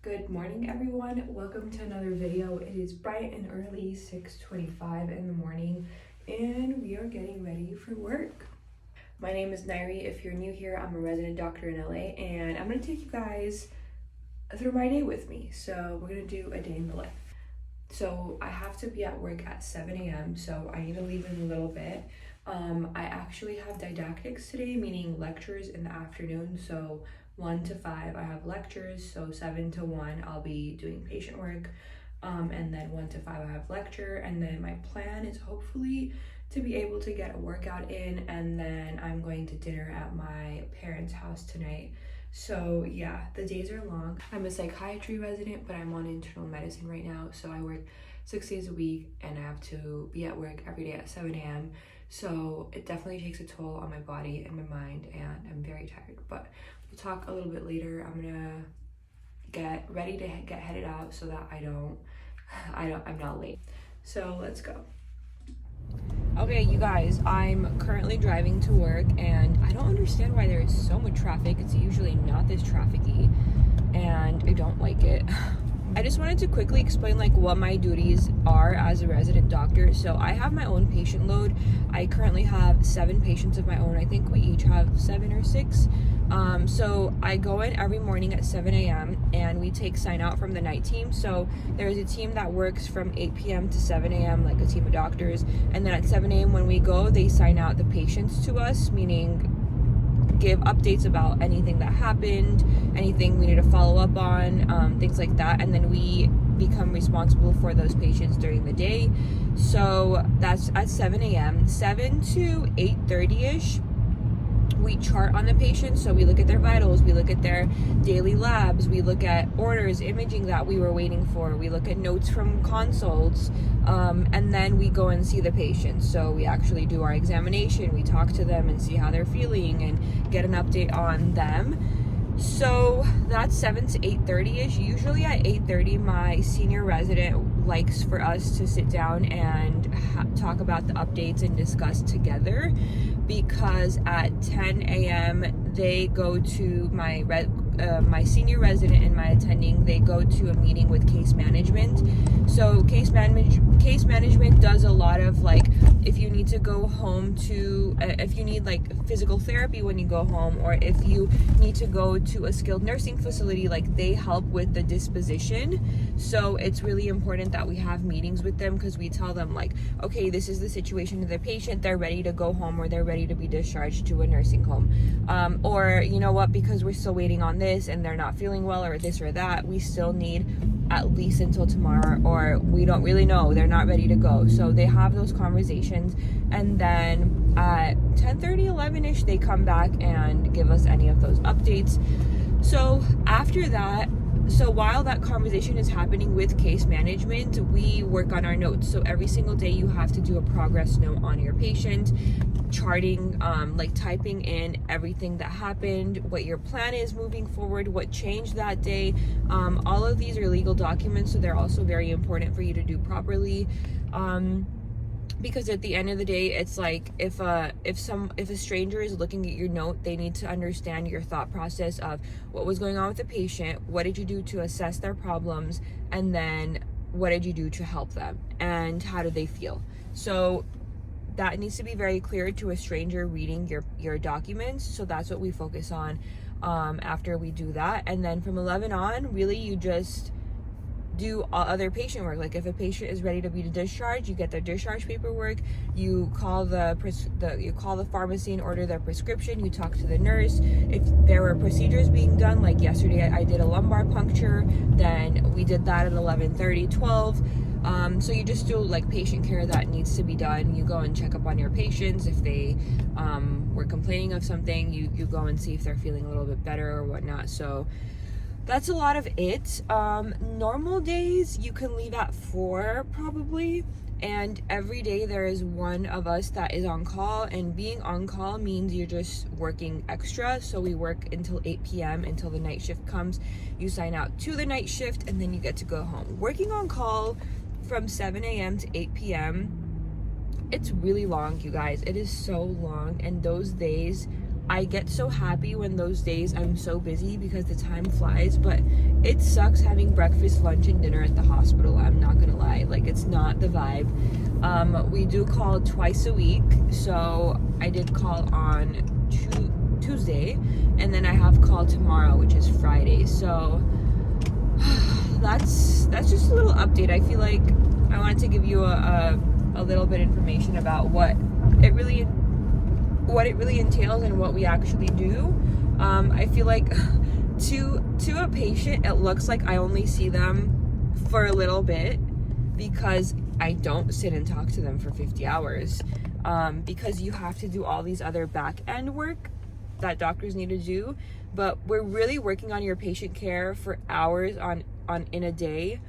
Good morning, everyone. Welcome to another video. It is bright and early, 6:25 in the morning, and we are getting ready for work. My name is Nayiri. If you're new here, I'm a resident doctor in LA, and I'm gonna take you guys through my day with me. So we're gonna do a day in the life. So I have to be at work at 7 a.m., so I need to leave in a little bit. I actually have didactics today, meaning lectures in the afternoon. So 1 to 5 I have lectures, so 7 to 1 I'll be doing patient work, and then 1 to 5 I have lecture, and then my plan is hopefully to be able to get a workout in, and then I'm going to dinner at my parents' house tonight. So yeah, the days are long. I'm a psychiatry resident, but I'm on internal medicine right now, so I work 6 days a week and I have to be at work every day at 7 a.m. So it definitely takes a toll on my body and my mind, and I'm very tired, but we'll talk a little bit later. I'm gonna get ready to get headed out so that I'm not late. So let's go. Okay, you guys, I'm currently driving to work and I don't understand why there is so much traffic. It's usually not this trafficy and I don't like it. I just wanted to quickly explain what my duties are as a resident doctor. So I have my own patient load. I currently have 7 patients of my own. I think we each have 7 or 6. So I go in every morning at 7 a.m. and we take sign out from the night team. So there's a team that works from 8 p.m. to 7 a.m., like a team of doctors. And then at 7 a.m. when we go, they sign out the patients to us, meaning give updates about anything that happened, anything we need to follow up on, things like that. And then we become responsible for those patients during the day. So that's at 7 a.m. 7 to 8:30-ish. We chart on the patient, so we look at their vitals, we look at their daily labs, we look at orders, imaging that we were waiting for, we look at notes from consults, and then we go and see the patient. So we actually do our examination, we talk to them and see how they're feeling and get an update on them. So that's 7 to 8:30-ish. Usually at 8:30, my senior resident likes for us to sit down and talk about the updates and discuss together, because at 10 a.m. they go to my senior resident and my attending, they go to a meeting with case management. So case management does a lot of if you need to go home to if you need physical therapy when you go home, or if you need to go to a skilled nursing facility, they help with the disposition. So it's really important that we have meetings with them, because we tell them okay, this is the situation of the patient, they're ready to go home or they're ready to be discharged to a nursing home, or you know what, because we're still waiting on this and they're not feeling well or this or that, we still need at least until tomorrow, or we don't really know, they're not ready to go. So they have those conversations, and then at 10:30, 11ish they come back and give us any of those updates. So after that, so while that conversation is happening with case management, we work on our notes. So every single day you have to do a progress note on your patient, charting, typing in everything that happened, what your plan is moving forward, what changed that day. All of these are legal documents, so they're also very important for you to do properly. Because at the end of the day, it's if a stranger is looking at your note, they need to understand your thought process of what was going on with the patient, what did you do to assess their problems, and then what did you do to help them, and how did they feel. So that needs to be very clear to a stranger reading your documents. So that's what we focus on after we do that. And then from 11 on, really you just do other patient work. If a patient is ready to be discharged, you get their discharge paperwork, you call the pharmacy and order their prescription, you talk to the nurse. If there were procedures being done, like yesterday I did a lumbar puncture, then we did that at 11:30, 12. So you just do patient care that needs to be done. You go and check up on your patients. If they were complaining of something, you go and see if they're feeling a little bit better or whatnot. So that's a lot of it. Normal days you can leave at 4 probably, and every day there is one of us that is on call, and being on call means you're just working extra. So we work until 8 p.m. until the night shift comes. You sign out to the night shift and then you get to go home. Working on call from 7 a.m. to 8 p.m. it's really long, you guys. It is so long, and those days I get so happy when those days I'm so busy because the time flies, but it sucks having breakfast, lunch, and dinner at the hospital. I'm not gonna lie, like, it's not the vibe. We do call twice a week, so I did call on Tuesday, and then I have call tomorrow, which is Friday. So that's just a little update. I feel like I wanted to give you a little bit of information about what it really entails and what we actually do. I feel like to a patient, it looks like I only see them for a little bit because I don't sit and talk to them for 50 hours. Because you have to do all these other back end work that doctors need to do, but we're really working on your patient care for hours on in a day,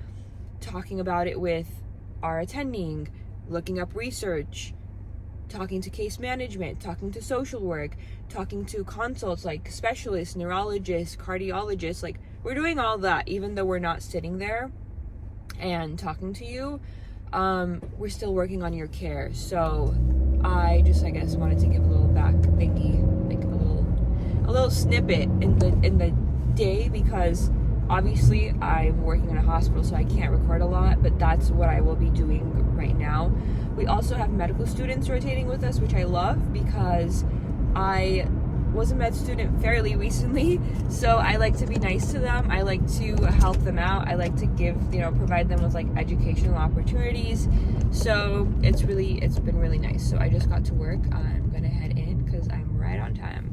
talking about it with our attending, looking up research, talking to case management, talking to social work, talking to consults like specialists, neurologists, cardiologists. Like, we're doing all that even though we're not sitting there and talking to you. We're still working on your care. So I guess wanted to give a little back thingy, like a little snippet in the day, because obviously I'm working in a hospital, so I can't record a lot, but that's what I will be doing right now. We also have medical students rotating with us, which I love because I was a med student fairly recently, so I like to be nice to them. I like to help them out. I like to provide them with like educational opportunities. So it's been really nice. So I just got to work. I'm gonna head in because I'm right on time.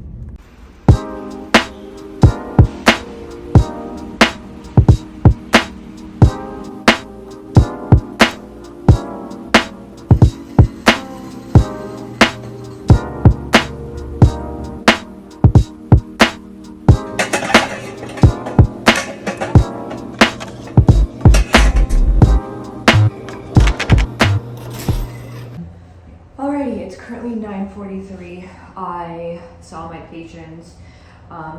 Alrighty, it's currently 9:43. I saw my patients,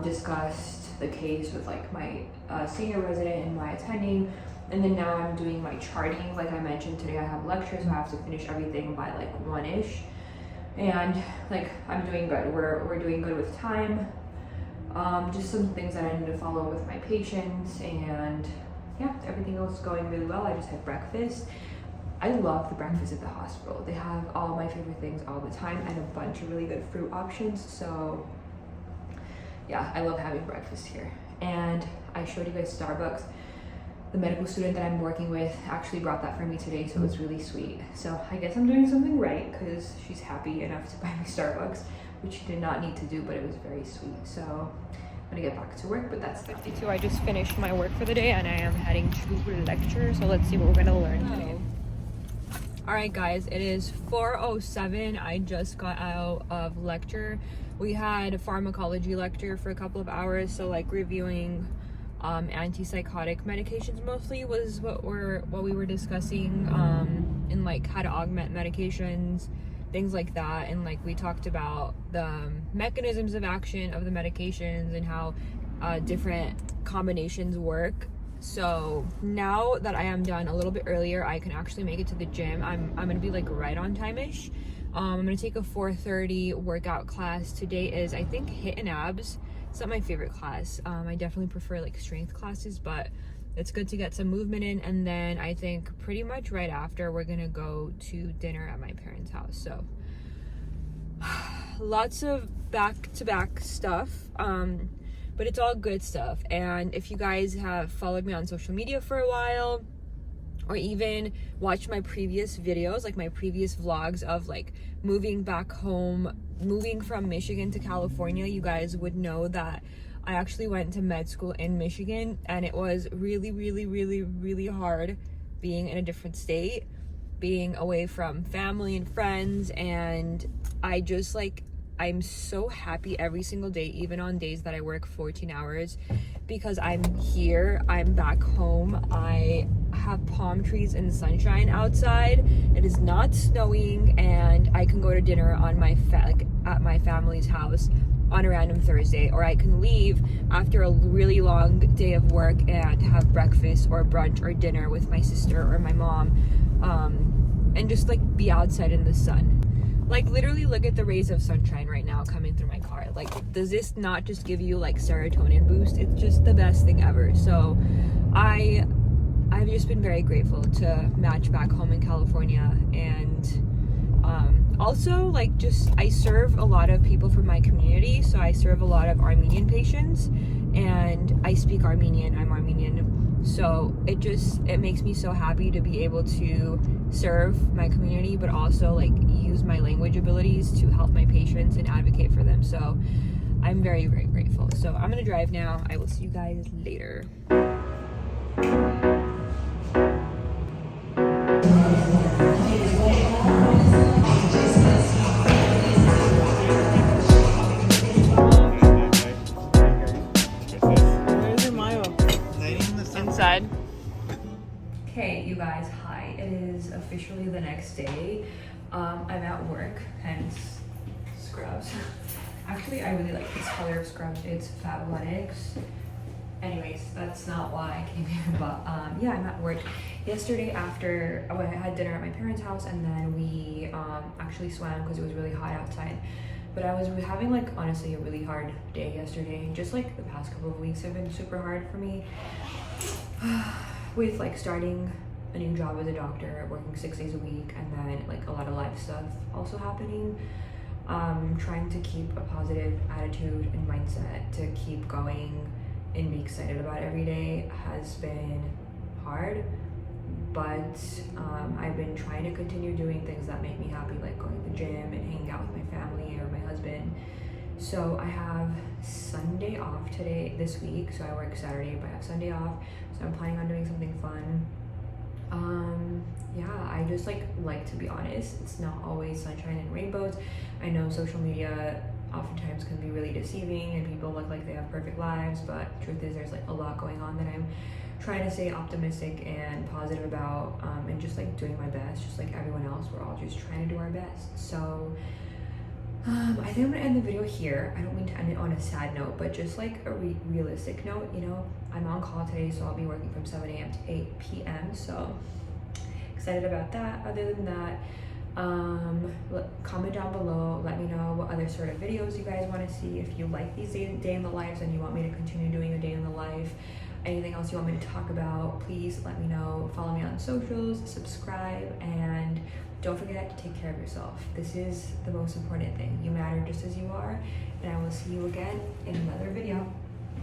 discussed the case with like my senior resident and my attending, and then now I'm doing my charting. Like I mentioned, today I have lectures, so I have to finish everything by like 1-ish, and like I'm doing good. We're doing good with time. Just some things that I need to follow with my patients, and yeah, everything else is going really well. I just had breakfast. I love the breakfast at the hospital. They have all my favorite things all the time and a bunch of really good fruit options. So yeah, I love having breakfast here. And I showed you guys Starbucks. The medical student that I'm working with actually brought that for me today, so it was really sweet. So I guess I'm doing something right because she's happy enough to buy me Starbucks, which she did not need to do, but it was very sweet. So I'm gonna get back to work, but that's 52. I just finished my work for the day and I am heading to lecture. So let's see what we're gonna learn today. All right, guys, it is 4:07. I just got out of lecture. We had a pharmacology lecture for a couple of hours, so like reviewing antipsychotic medications mostly was what we were discussing, and like how to augment medications, things like that. And like we talked about the mechanisms of action of the medications and how different combinations work. So now that I am done a little bit earlier, I can actually make it to the gym. I'm gonna be like right on time-ish. I'm gonna take a 4:30 workout class. Today is, I think, HIIT and abs. It's not my favorite class. I definitely prefer like strength classes, but it's good to get some movement in. And then I think pretty much right after we're gonna go to dinner at my parents' house. So lots of back-to-back stuff. But it's all good stuff. And if you guys have followed me on social media for a while, or even watched my previous videos, like my previous vlogs of like moving back home, moving from Michigan to California, you guys would know that I actually went to med school in Michigan, and it was really, really, really, really hard being in a different state, being away from family and friends. And I'm so happy every single day, even on days that I work 14 hours, because I'm here, I'm back home. I have palm trees and sunshine outside. It is not snowing, and I can go to dinner on at my family's house on a random Thursday, or I can leave after a really long day of work and have breakfast or brunch or dinner with my sister or my mom, and just like be outside in the sun. Like, literally look at the rays of sunshine right now coming through my car. Like, does this not just give you like serotonin boost? It's just the best thing ever. So I've just been very grateful to match back home in California. And also, like, just I serve a lot of people from my community. So I serve a lot of Armenian patients, and I speak Armenian. I'm Armenian. So it makes me so happy to be able to serve my community, but also like use my language abilities to help my patients and advocate for them. So I'm very, very grateful. So I'm gonna drive now. I will see you guys later. Inside. Okay, you guys, hi. It is officially the next day. I'm at work, hence scrubs. Actually, I really like this color of scrubs. It's Fabletics. Anyways, that's not why I came here, but yeah, I'm at work. Yesterday after, I had dinner at my parents' house, and then we actually swam because it was really hot outside. But I was having like honestly a really hard day yesterday. Just like the past couple of weeks have been super hard for me. With like starting a new job as a doctor, working 6 days a week, and then like a lot of life stuff also happening. Trying to keep a positive attitude and mindset to keep going and be excited about every day has been hard, but I've been trying to continue doing things that make me happy, like going to the gym and hanging out with my family or my husband. So I have Sunday off today, this week, so I work Saturday, but I have Sunday off, so I'm planning on doing something fun. Yeah, I just like to be honest, it's not always sunshine and rainbows. I know social media oftentimes can be really deceiving and people look like they have perfect lives, but truth is there's like a lot going on that I'm trying to stay optimistic and positive about, and just like doing my best, just like everyone else. We're all just trying to do our best. So I think I'm gonna end the video here. I don't mean to end it on a sad note, but just like a realistic note, you know, I'm on call today, so I'll be working from 7 a.m. to 8 p.m. So excited about that. Other than that, comment down below, let me know what other sort of videos you guys want to see. If you like these day in the lives and you want me to continue doing a day in the life, anything else you want me to talk about, please let me know. Follow me on socials, subscribe, and don't forget to take care of yourself. This is the most important thing. You matter just as you are, and I will see you again in another video.